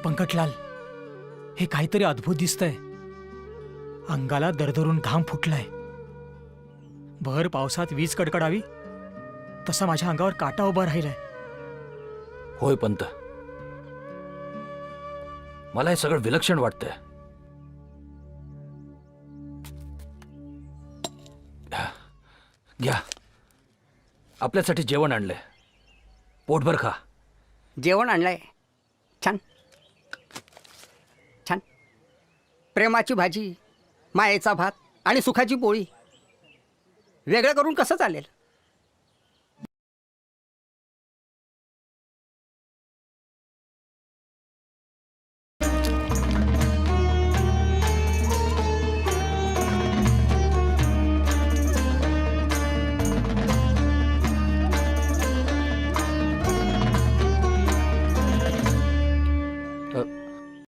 पंकटलाल, हे काहीतरी अद्भुत दिसतंय. अंगाला दरदरून घाम फुटलाय. भर पावसात वीज कडकडावी तसा माझ्या अंगावर काटा उभा राहिलाय. होय पंत, मला हे सगळं विलक्षण वाटतंय. घ्या, आपल्यासाठी जेवण आणलंय. पोटभर खा. जेवण आणलंय. छान छान. प्रेमाची भाजी, मायेचा भात आणि सुखाची पोळी. वेगळं करून कसं चालेल?